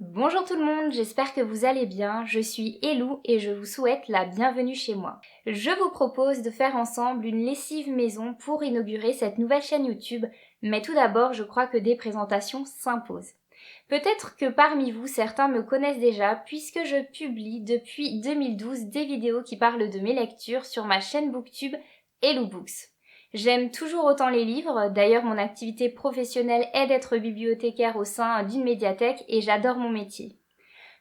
Bonjour tout le monde, j'espère que vous allez bien, je suis Elou et je vous souhaite la bienvenue chez moi. Je vous propose de faire ensemble une lessive maison pour inaugurer cette nouvelle chaîne YouTube, mais tout d'abord je crois que des présentations s'imposent. Peut-être que parmi vous certains me connaissent déjà puisque je publie depuis 2012 des vidéos qui parlent de mes lectures sur ma chaîne Booktube Elou Books. J'aime toujours autant les livres, d'ailleurs mon activité professionnelle est d'être bibliothécaire au sein d'une médiathèque et j'adore mon métier.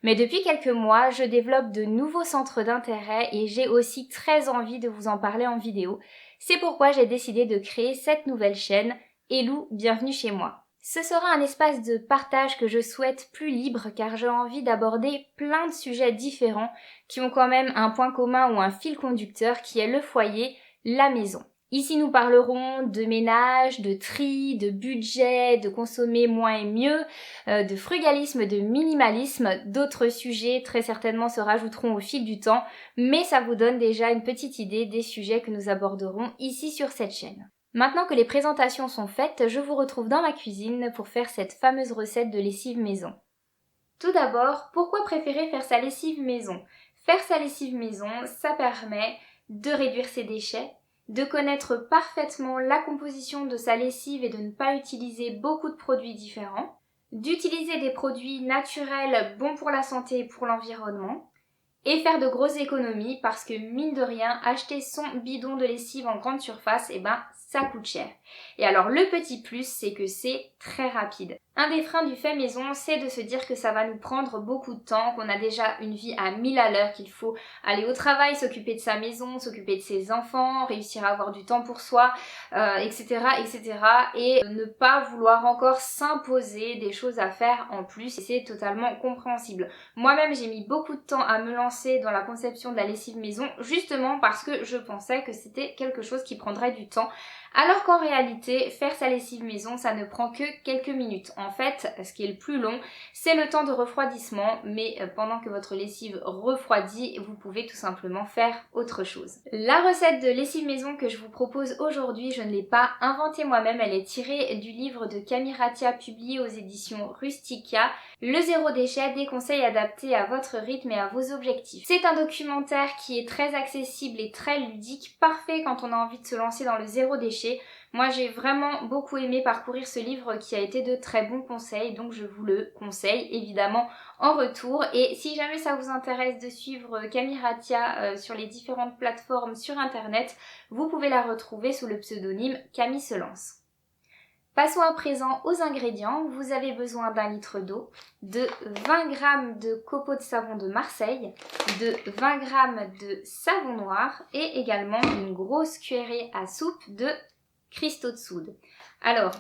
Mais depuis quelques mois, je développe de nouveaux centres d'intérêt et j'ai aussi très envie de vous en parler en vidéo. C'est pourquoi j'ai décidé de créer cette nouvelle chaîne, Elou, bienvenue chez moi. Ce sera un espace de partage que je souhaite plus libre car j'ai envie d'aborder plein de sujets différents qui ont quand même un point commun ou un fil conducteur qui est le foyer, la maison. Ici, nous parlerons de ménage, de tri, de budget, de consommer moins et mieux, de frugalisme, de minimalisme. D'autres sujets très certainement se rajouteront au fil du temps, mais ça vous donne déjà une petite idée des sujets que nous aborderons ici sur cette chaîne. Maintenant que les présentations sont faites, je vous retrouve dans ma cuisine pour faire cette fameuse recette de lessive maison. Tout d'abord, pourquoi préférer faire sa lessive maison ? Faire sa lessive maison, ça permet de réduire ses déchets, de connaître parfaitement la composition de sa lessive et de ne pas utiliser beaucoup de produits différents, d'utiliser des produits naturels bons pour la santé et pour l'environnement, et faire de grosses économies parce que mine de rien, acheter son bidon de lessive en grande surface, ça coûte cher. Et alors le petit plus, c'est que c'est très rapide. Un des freins du fait maison, c'est de se dire que ça va nous prendre beaucoup de temps, qu'on a déjà une vie à 1000 à l'heure, qu'il faut aller au travail, s'occuper de sa maison, s'occuper de ses enfants, réussir à avoir du temps pour soi, etc., etc. Et ne pas vouloir encore s'imposer des choses à faire en plus, et c'est totalement compréhensible. Moi-même, j'ai mis beaucoup de temps à me lancer dans la conception de la lessive maison, justement parce que je pensais que c'était quelque chose qui prendrait du temps. Alors qu'en réalité, faire sa lessive maison, ça ne prend que quelques minutes. En fait, ce qui est le plus long, c'est le temps de refroidissement, mais pendant que votre lessive refroidit, vous pouvez tout simplement faire autre chose. La recette de lessive maison que je vous propose aujourd'hui, je ne l'ai pas inventée moi-même, elle est tirée du livre de Camille Ratia publié aux éditions Rustica, Le zéro déchet, des conseils adaptés à votre rythme et à vos objectifs. C'est un documentaire qui est très accessible et très ludique, parfait quand on a envie de se lancer dans le zéro déchet. Moi j'ai vraiment beaucoup aimé parcourir ce livre qui a été de très bons conseils, donc je vous le conseille évidemment en retour. Et si jamais ça vous intéresse de suivre Camille Ratia sur les différentes plateformes sur internet, vous pouvez la retrouver sous le pseudonyme Camille se lance. Passons à présent aux ingrédients. Vous avez besoin d'un litre d'eau, de 20 g de copeaux de savon de Marseille, de 20 g de savon noir et également une grosse cuillerée à soupe de cristaux de soude. Alors,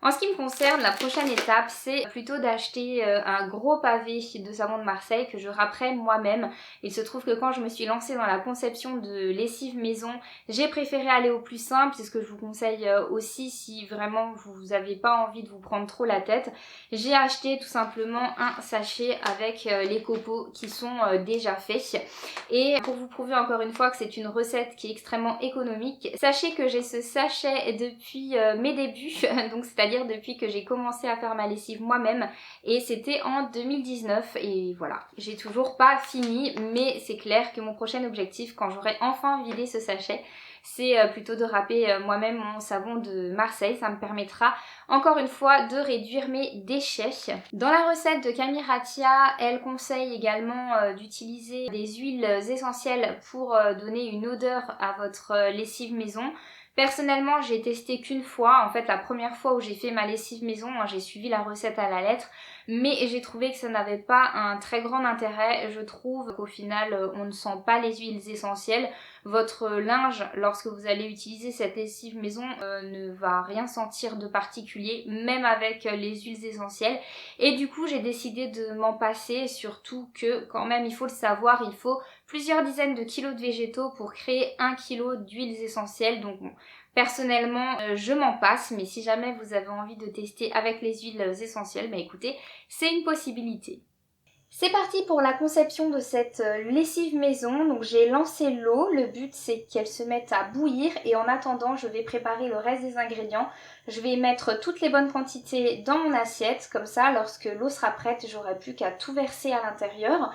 en ce qui me concerne, la prochaine étape, c'est plutôt d'acheter un gros pavé de savon de Marseille que je râperai moi-même. Il se trouve que quand je me suis lancée dans la conception de lessive maison, j'ai préféré aller au plus simple, c'est ce que je vous conseille aussi si vraiment vous n'avez pas envie de vous prendre trop la tête. J'ai acheté tout simplement un sachet avec les copeaux qui sont déjà faits. Et pour vous prouver encore une fois que c'est une recette qui est extrêmement économique, sachez que j'ai ce sachet depuis mes débuts, donc c'est-à-dire depuis que j'ai commencé à faire ma lessive moi-même, et c'était en 2019 et voilà, j'ai toujours pas fini, mais c'est clair que mon prochain objectif quand j'aurai enfin vidé ce sachet, c'est plutôt de râper moi-même mon savon de Marseille. Ça me permettra encore une fois de réduire mes déchets. Dans la recette de Camille Ratia, elle conseille également d'utiliser des huiles essentielles pour donner une odeur à votre lessive maison. Personnellement, j'ai testé qu'une fois, en fait la première fois où j'ai fait ma lessive maison, j'ai suivi la recette à la lettre, mais j'ai trouvé que ça n'avait pas un très grand intérêt. Je trouve qu'au final, on ne sent pas les huiles essentielles. Votre linge, lorsque vous allez utiliser cette lessive maison, ne va rien sentir de particulier, même avec les huiles essentielles. Et du coup, j'ai décidé de m'en passer, surtout que quand même, il faut le savoir, il faut plusieurs dizaines de kilos de végétaux pour créer 1 kilo d'huiles essentielles. Donc bon, personnellement, je m'en passe, mais si jamais vous avez envie de tester avec les huiles essentielles, écoutez, c'est une possibilité. C'est parti pour la conception de cette lessive maison. Donc j'ai lancé l'eau, le but c'est qu'elle se mette à bouillir et en attendant je vais préparer le reste des ingrédients. Je vais mettre toutes les bonnes quantités dans mon assiette, comme ça lorsque l'eau sera prête j'aurai plus qu'à tout verser à l'intérieur.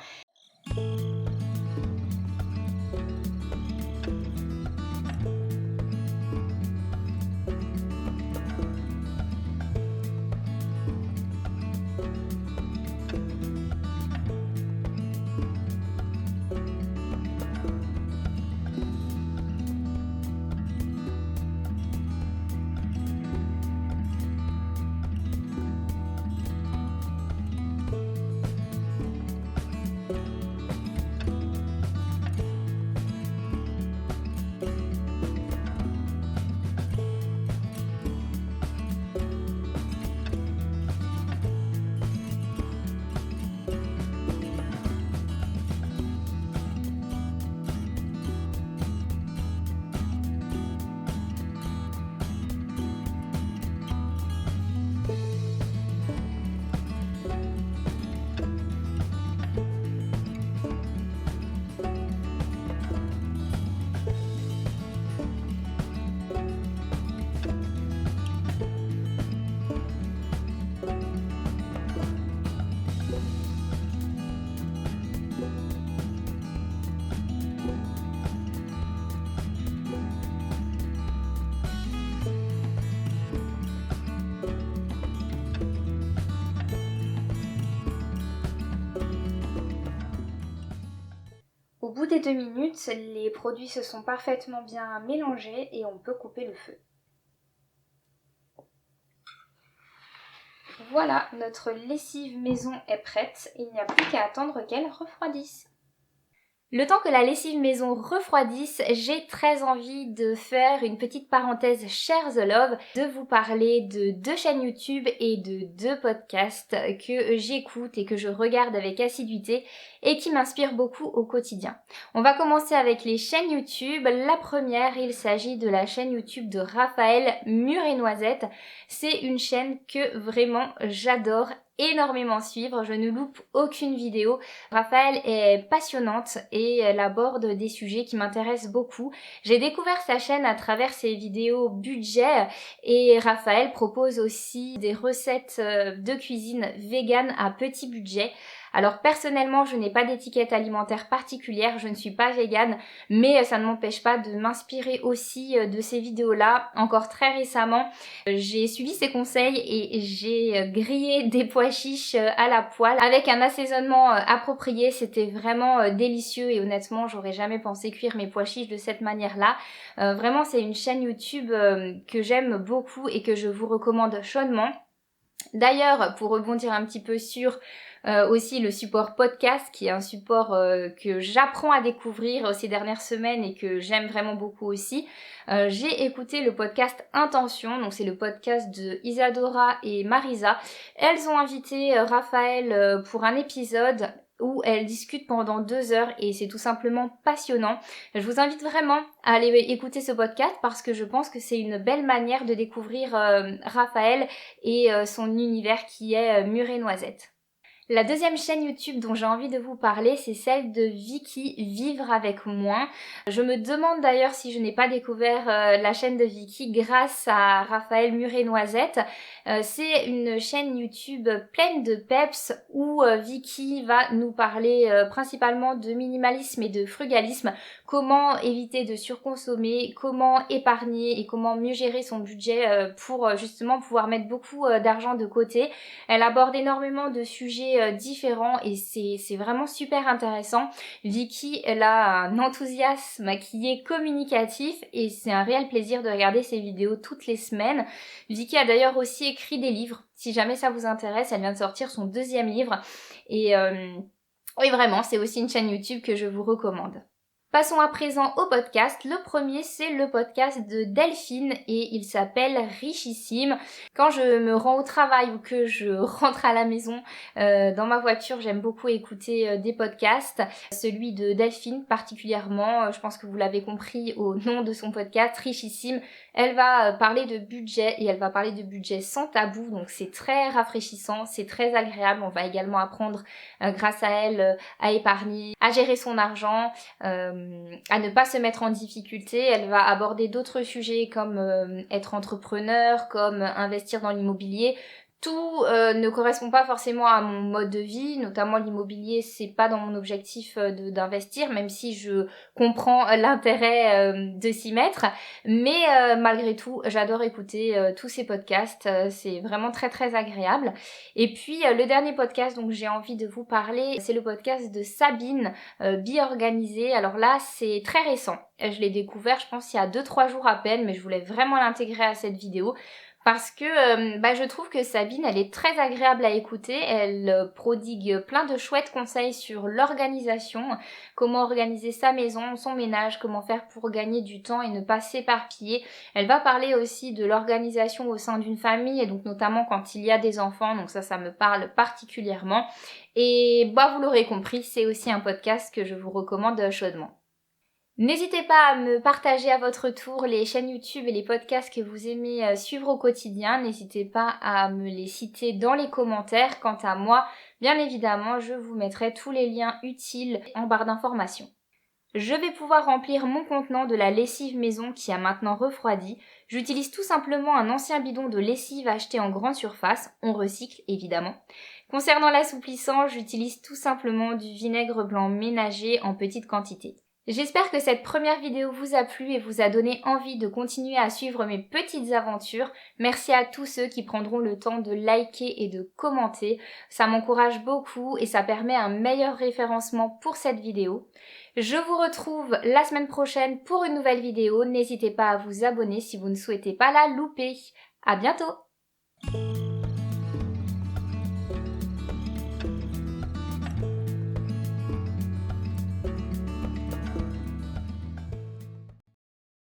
Au bout des 2 minutes, les produits se sont parfaitement bien mélangés et on peut couper le feu. Voilà, notre lessive maison est prête, il n'y a plus qu'à attendre qu'elle refroidisse. Le temps que la lessive maison refroidisse, j'ai très envie de faire une petite parenthèse Share the Love, de vous parler de 2 chaînes YouTube et de 2 podcasts que j'écoute et que je regarde avec assiduité et qui m'inspirent beaucoup au quotidien. On va commencer avec les chaînes YouTube. La première, il s'agit de la chaîne YouTube de Raphaël Mûre et Noisette. C'est une chaîne que vraiment j'adore énormément suivre, je ne loupe aucune vidéo. Raphaël est passionnante et elle aborde des sujets qui m'intéressent beaucoup. J'ai découvert sa chaîne à travers ses vidéos budget et Raphaël propose aussi des recettes de cuisine vegan à petit budget. Alors personnellement, je n'ai pas d'étiquette alimentaire particulière, je ne suis pas végane, mais ça ne m'empêche pas de m'inspirer aussi de ces vidéos-là. Encore très récemment, j'ai suivi ses conseils et j'ai grillé des pois chiches à la poêle avec un assaisonnement approprié. C'était vraiment délicieux et honnêtement, j'aurais jamais pensé cuire mes pois chiches de cette manière-là. Vraiment, c'est une chaîne YouTube que j'aime beaucoup et que je vous recommande chaudement. D'ailleurs, pour rebondir un petit peu sur aussi le support podcast, qui est un support que j'apprends à découvrir ces dernières semaines et que j'aime vraiment beaucoup aussi. J'ai écouté le podcast Intention, donc c'est le podcast de Isadora et Marisa. Elles ont invité Raphaël pour un épisode où elles discutent pendant 2 heures et c'est tout simplement passionnant. Je vous invite vraiment à aller écouter ce podcast parce que je pense que c'est une belle manière de découvrir Raphaël et son univers qui est Mûre et Noisette. La deuxième chaîne YouTube dont j'ai envie de vous parler, c'est celle de Vicky, Vivre avec moins. Je me demande d'ailleurs si je n'ai pas découvert la chaîne de Vicky grâce à Raphaël Mûre et Noisette. C'est une chaîne YouTube pleine de peps où Vicky va nous parler principalement de minimalisme et de frugalisme, comment éviter de surconsommer, comment épargner et comment mieux gérer son budget pour justement pouvoir mettre beaucoup d'argent de côté. Elle aborde énormément de sujets différents et c'est vraiment super intéressant. Vicky, elle a un enthousiasme qui est communicatif et c'est un réel plaisir de regarder ses vidéos toutes les semaines. Vicky a d'ailleurs aussi écrit des livres. Si jamais ça vous intéresse, elle vient de sortir son 2e livre et oui, vraiment, c'est aussi une chaîne YouTube que je vous recommande. Passons à présent au podcast. Le premier, c'est le podcast de Delphine et il s'appelle Richissime. Quand je me rends au travail ou que je rentre à la maison, dans ma voiture, j'aime beaucoup écouter des podcasts. Celui de Delphine particulièrement, je pense que vous l'avez compris au nom de son podcast, Richissime. Elle va parler de budget et elle va parler de budget sans tabou, donc c'est très rafraîchissant, c'est très agréable. On va également apprendre grâce à elle à épargner, à gérer son argent, à ne pas se mettre en difficulté. Elle va aborder d'autres sujets comme être entrepreneur, comme investir dans l'immobilier. Tout ne correspond pas forcément à mon mode de vie, notamment l'immobilier, c'est pas dans mon objectif d'investir, même si je comprends l'intérêt de s'y mettre. Mais malgré tout, j'adore écouter tous ces podcasts, c'est vraiment très très agréable. Et puis le dernier podcast dont j'ai envie de vous parler, c'est le podcast de Sabine, Bi Organisée. Alors là, c'est très récent. Je l'ai découvert, je pense, il y a 2-3 jours à peine, mais je voulais vraiment l'intégrer à cette vidéo. Parce que je trouve que Sabine, elle est très agréable à écouter, elle prodigue plein de chouettes conseils sur l'organisation, comment organiser sa maison, son ménage, comment faire pour gagner du temps et ne pas s'éparpiller. Elle va parler aussi de l'organisation au sein d'une famille et donc notamment quand il y a des enfants, donc ça me parle particulièrement. Et vous l'aurez compris, c'est aussi un podcast que je vous recommande chaudement. N'hésitez pas à me partager à votre tour les chaînes YouTube et les podcasts que vous aimez suivre au quotidien. N'hésitez pas à me les citer dans les commentaires. Quant à moi, bien évidemment, je vous mettrai tous les liens utiles en barre d'informations. Je vais pouvoir remplir mon contenant de la lessive maison qui a maintenant refroidi. J'utilise tout simplement un ancien bidon de lessive acheté en grande surface. On recycle évidemment. Concernant l'assouplissant, j'utilise tout simplement du vinaigre blanc ménager en petite quantité. J'espère que cette première vidéo vous a plu et vous a donné envie de continuer à suivre mes petites aventures. Merci à tous ceux qui prendront le temps de liker et de commenter. Ça m'encourage beaucoup et ça permet un meilleur référencement pour cette vidéo. Je vous retrouve la semaine prochaine pour une nouvelle vidéo. N'hésitez pas à vous abonner si vous ne souhaitez pas la louper. À bientôt!